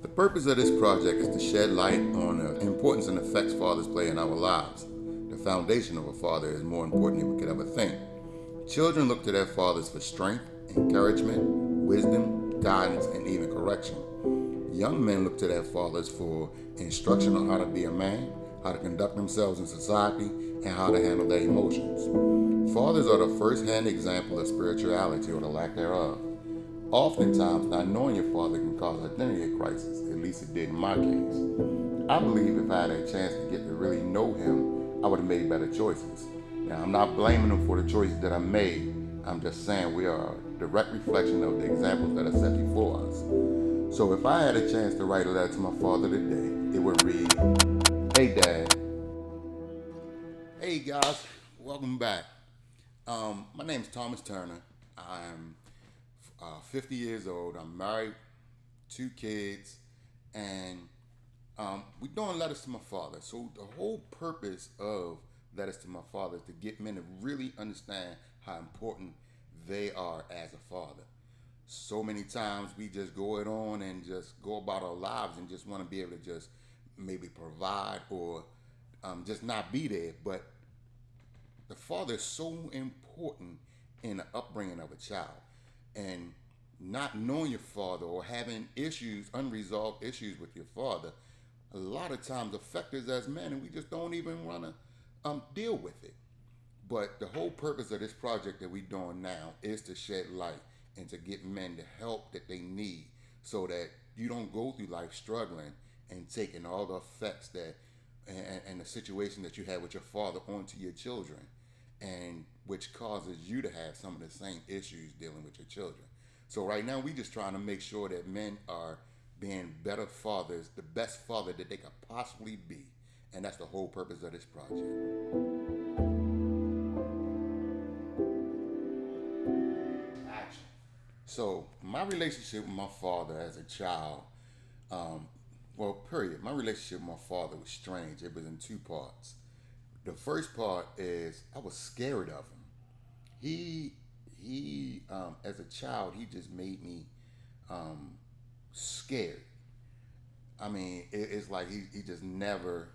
The purpose of this project is to shed light on the importance and effects fathers play in our lives. The foundation of a father is more important than we could ever think. Children look to their fathers for strength, encouragement, wisdom, guidance, and even correction. Young men look to their fathers for instruction on how to be a man, how to conduct themselves in society, and how to handle their emotions. Fathers are the first-hand example of spirituality or the lack thereof. Oftentimes, not knowing your father can cause identity crisis. At least it did in my case. I believe if I had a chance to get to really know him, I would have made better choices. Now, I'm not blaming him for the choices that I made. I'm just saying we are a direct reflection of the examples that are set before us. So if I had a chance to write a letter to my father today, it would read, "Hey Dad, hey guys, welcome back. My name is Thomas Turner. I'm 50 years old. I'm married, 2 kids, and we're doing letters to my father. So the whole purpose of letters to my father is to get men to really understand how important they are as a father. So many times we just go it on and just go about our lives and just want to be able to just maybe provide or just not be there. But the father is so important in the upbringing of a child. And not knowing your father or having issues, unresolved issues with your father, a lot of times affect us as men, and we just don't even want to deal with it. But the whole purpose of this project that we're doing now is to shed light and to get men the help that they need so that you don't go through life struggling and taking all the effects that and the situation that you had with your father onto your children, and which causes you to have some of the same issues dealing with your children. So right now we just trying to make sure that men are being better fathers, the best father that they could possibly be. And that's the whole purpose of this project. Action. So my relationship with my father as a child, period. My relationship with my father was strange. It was in two parts. The first part is I was scared of him. He as a child, he just made me scared. I mean, it's like he just never,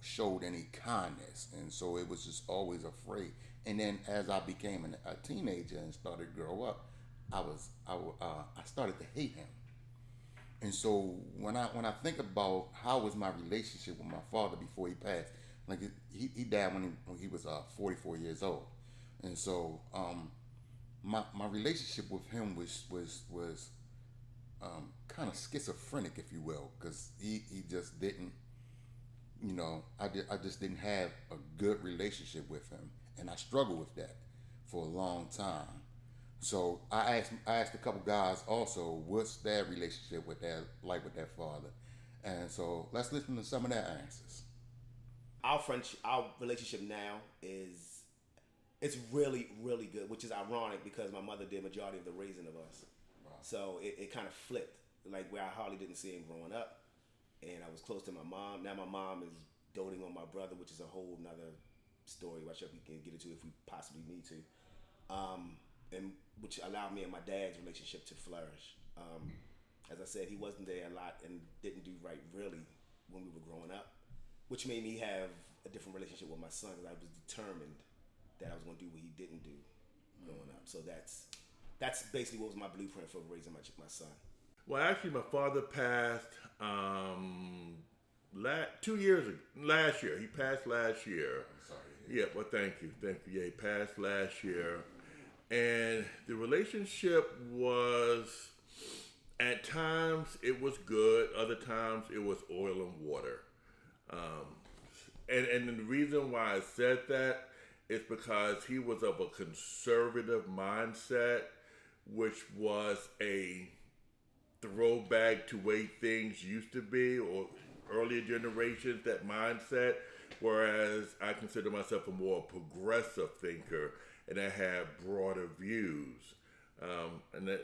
showed any kindness, and so it was just always afraid. And then as I became a teenager and started to grow up, I started to hate him. And so when I think about how was my relationship with my father before he passed, like he died when he was 44 years old, and so my relationship with him was kind of schizophrenic, if you will, because he just didn't, I just didn't have a good relationship with him, and I struggled with that for a long time. So I asked a couple guys also, what's their relationship with their father, and so let's listen to some of their answers. Our relationship now is it's really really good, which is ironic because my mother did majority of the raising of us. Wow. So it kind of flipped, like where I hardly didn't see him growing up, and I was close to my mom. Now my mom is doting on my brother, which is a whole nother story, which we can get into if we possibly need to, and which allowed me and my dad's relationship to flourish. As I said, he wasn't there a lot and didn't do right really when we were growing up, which made me have a different relationship with my son because I was determined that I was going to do what he didn't do growing up. So that's basically what was my blueprint for raising my son. Well, actually, my father passed 2 years ago. Last year, he passed last year. I'm sorry. Yeah, well, thank you. Yeah, he passed last year, and the relationship was, at times it was good, other times it was oil and water. And the reason why I said that is because he was of a conservative mindset, which was a throwback to way things used to be, or earlier generations, that mindset, whereas I consider myself a more progressive thinker and I have broader views. And a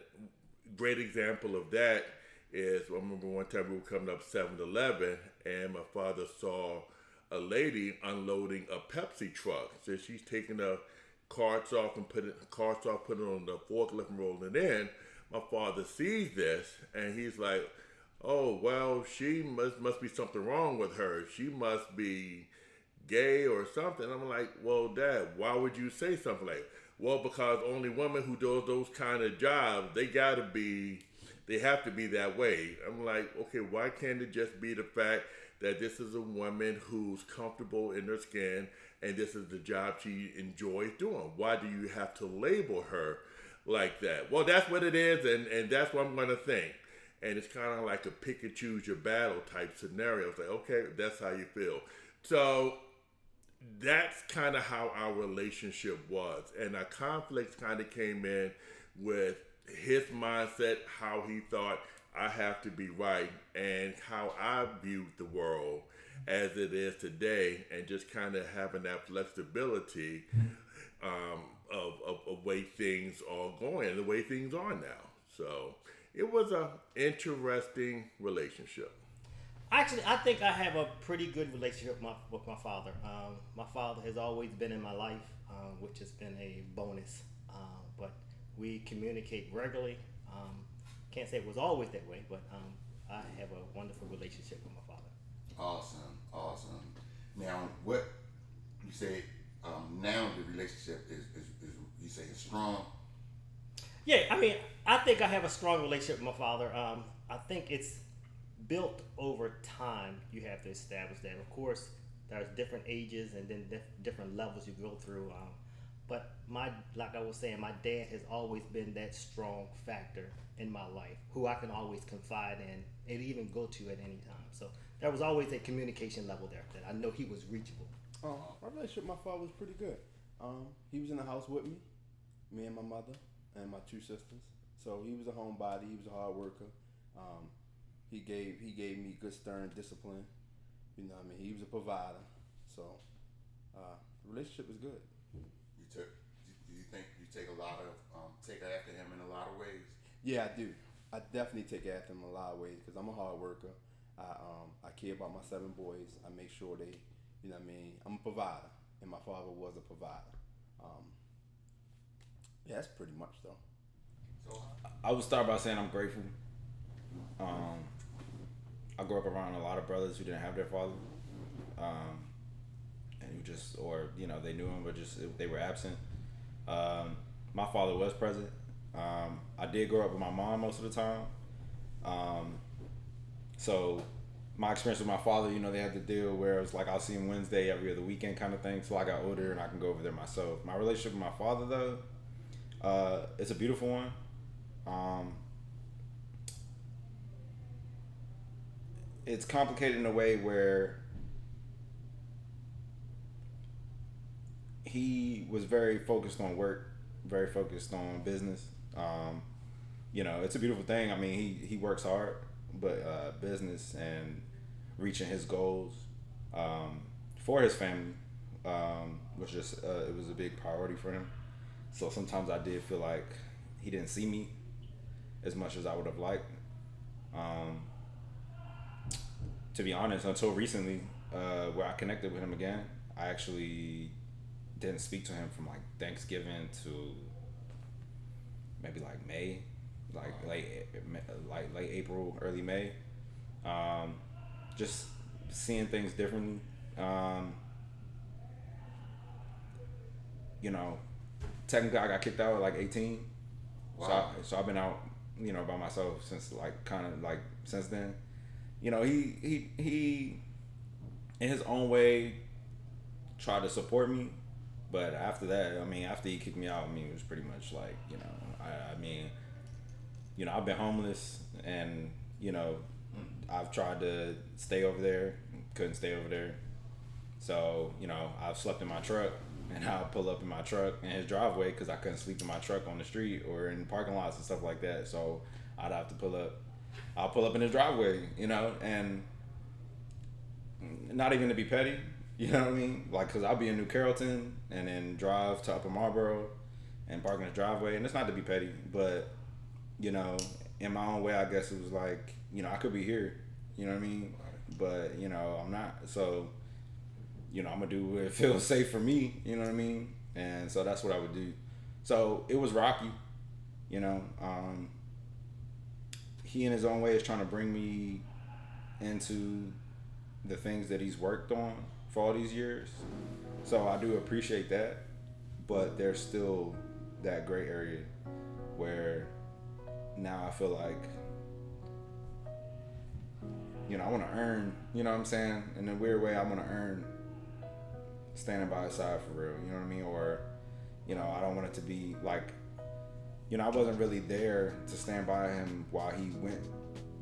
great example of that is, I remember one time we were coming up 7-Eleven and my father saw a lady unloading a Pepsi truck. So she's taking the carts off, putting it on the forklift and rolling it in. My father sees this and he's like, oh well, she must be something wrong with her. She must be gay or something. I'm like, well, Dad, why would you say something like, well, because only women who do those kind of jobs, they have to be that way. I'm like, okay, why can't it just be the fact that this is a woman who's comfortable in her skin and this is the job she enjoys doing? Why do you have to label her like that? Well, that's what it is, and that's what I'm going to think. And it's kind of like a pick and choose your battle type scenario. It's like, okay, that's how you feel. So that's kind of how our relationship was. And our conflicts kind of came in with his mindset, how he thought I have to be right, and how I viewed the world as it is today, and just kind of having that flexibility of way things are going, the way things are now. So it was a interesting relationship. Actually, I think I have a pretty good relationship with my father. My father has always been in my life, which has been a bonus. But we communicate regularly. Can't say it was always that way, but I have a wonderful relationship with my father. Awesome. Now, what you say? Now the relationship is you say is strong. Yeah, I mean, I think I have a strong relationship with my father. I think it's built over time. You have to establish that. Of course, there's different ages and then different levels you go through. But like I was saying, my dad has always been that strong factor in my life, who I can always confide in and even go to at any time. So there was always a communication level there that I know he was reachable. My relationship with my father was pretty good. He was in the house with me and my mother, and my two sisters. So he was a homebody. He was a hard worker. He gave me good stern discipline. You know what I mean? He was a provider. So the relationship was good. Do you think you take a lot of take after him in a lot of ways? Yeah, I do. I definitely take after him in a lot of ways because I'm a hard worker. I care about my 7 boys. I make sure they, you know what I mean? I'm a provider, and my father was a provider. Yeah, that's pretty much though. So I would start by saying I'm grateful. I grew up around a lot of brothers who didn't have their father, and who just, or you know, they knew him, but just they were absent. My father was present. I did grow up with my mom most of the time. So my experience with my father, you know, they had the deal where it was like I'll see him Wednesday every other weekend kind of thing. So I got older and I can go over there myself. My relationship with my father though, it's a beautiful one. It's complicated in a way where he was very focused on work, very focused on business. You know, it's a beautiful thing. I mean, he works hard, but business and reaching his goals for his family was just it was a big priority for him. So sometimes I did feel like he didn't see me as much as I would have liked. To be honest, until recently, where I connected with him again, I actually didn't speak to him from like Thanksgiving to maybe like May, like late April, early May. Just seeing things differently. You know, technically I got kicked out at like 18. Wow. So I've been out, you know, by myself since like kind of like since then. You know, he in his own way tried to support me, but after that, I mean, after he kicked me out, I mean, it was pretty much like, you know, I mean, you know, I've been homeless and, you know, I've tried to stay over there, couldn't stay over there. So, you know, I've slept in my truck and I'll pull up in my truck in his driveway because I couldn't sleep in my truck on the street or in parking lots and stuff like that. So I'd have to pull up. I'll pull up in his driveway, you know, and not even to be petty, you know what I mean? Like, because I'll be in New Carrollton and then drive to Upper Marlboro and park in his driveway. And it's not to be petty, but, you know, in my own way, I guess it was like, you know, I could be here, you know what I mean? But, you know, I'm not. So, you know, I'm going to do what it feels safe for me, you know what I mean? And so that's what I would do. So it was rocky, you know. he in his own way is trying to bring me into the things that he's worked on for all these years. So I do appreciate that, but there's still that gray area where now I feel like, you know, I want to earn, you know what I'm saying? In a weird way, I want to earn standing by his side for real, you know what I mean? Or, you know, I don't want it to be like, you know, I wasn't really there to stand by him while he went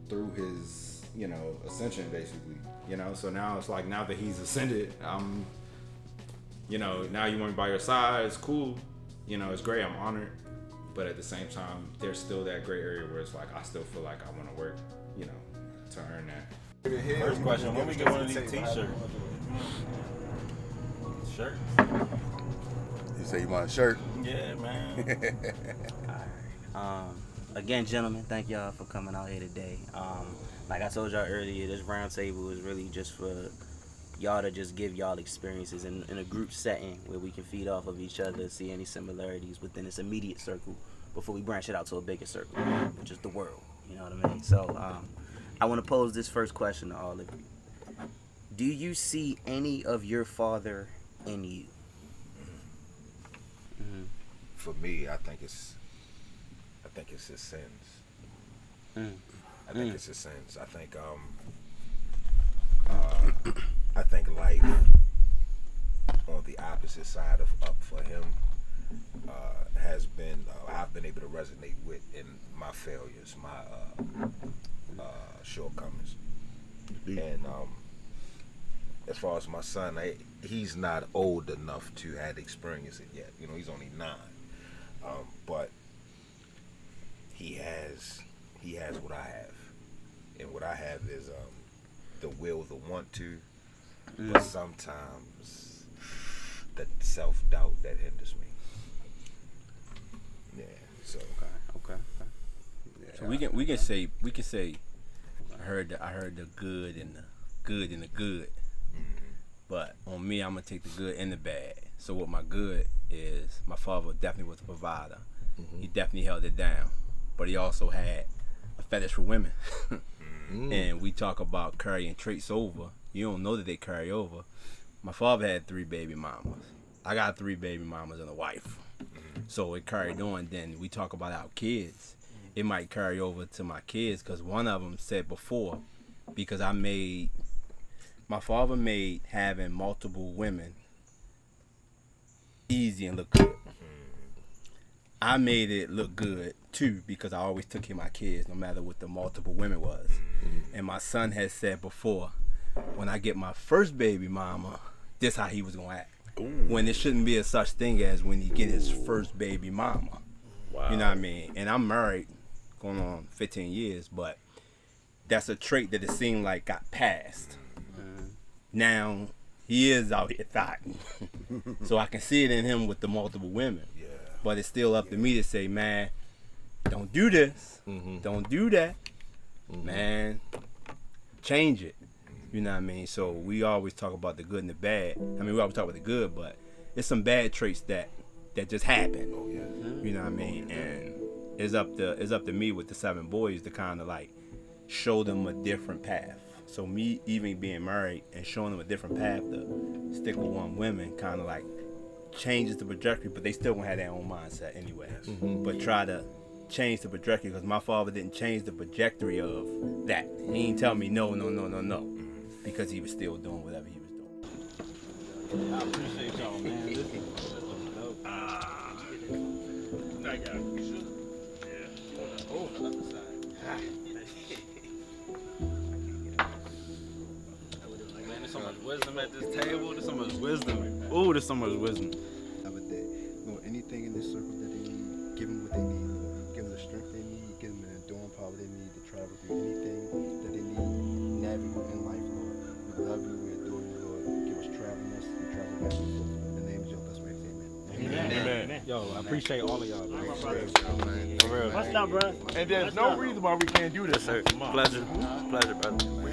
through his, you know, ascension basically, you know? So now it's like, now that he's ascended, I'm, you know, now you want me by your side, it's cool, you know, it's great, I'm honored. But at the same time, there's still that gray area where it's like, I still feel like I want to work, you know, to earn that. First question, when we get one of these t-shirts? Shirts? You say you want a shirt? Yeah, man. Again, gentlemen, thank y'all for coming out here today. Like I told y'all earlier, this round table is really just for y'all to just give y'all experiences in a group setting where we can feed off of each other, see any similarities within this immediate circle before we branch it out to a bigger circle, which is the world. You know what I mean? So I want to pose this first question to all of you. Do you see any of your father in you? For me, I think it's his sins. I think it's his sins. I think life on the opposite side of up for him has been I've been able to resonate with in my failures, my shortcomings. And as far as my son, he's not old enough to have experienced it yet. You know, he's only 9. But he has what I have. And what I have is the will, the want to, but sometimes the self-doubt that hinders me. Yeah, so Okay. Yeah. So we can say I heard the good and the good. But on me, I'm gonna take the good and the bad. So what my good is, my father definitely was a provider. He definitely held it down, but he also had a fetish for women. And we talk about carrying traits over. You don't know that they carry over. My father had 3 baby mamas. I got 3 baby mamas and a wife. So it carried on. Then we talk about our kids. It might carry over to my kids because one of them said before, because my father made having multiple women easy and look good. I made it look good too because I always took care of my kids no matter what the multiple women was. And my son has said before, when I get my first baby mama, this how he was gonna act. When it shouldn't be a such thing as when he get his first baby mama. Wow. You know what I mean? And I'm married going on 15 years, but that's a trait that it seemed like got passed. Now he is out here thotting. So I can see it in him with the multiple women. Yeah. But it's still up to me to say, man, don't do this. Don't do that. Man, change it. You know what I mean? So we always talk about the good and the bad. I mean, we always talk about the good, but it's some bad traits that just happen. Oh yeah. You know what I mean? And it's up to me with the 7 boys to kind of like show them a different path. So me even being married and showing them a different path to stick with one woman kind of like changes the trajectory, but they still gonna have their own mindset anyway. But try to change the trajectory because my father didn't change the trajectory of that. He didn't tell me no, because he was still doing whatever he was doing. I appreciate y'all, man. This is dope. I got it. You should. Yeah. Oh, on the other side. Man, there's so much wisdom at this table. There's so much wisdom. Oh, there's so much wisdom. With that, Lord, anything in this circle that they need, give them what they need, Lord. Give them the strength they need, give them the enduring power they need to travel through anything that they need, navigate in life, Lord. We love you, we adore you, Lord. Give us traveling us and travel back and forth. In the name of your best way, amen. Amen. Yo, I appreciate all of y'all, bro. What's up, bro? And there's no reason why we can't do this, sir. Pleasure, brother.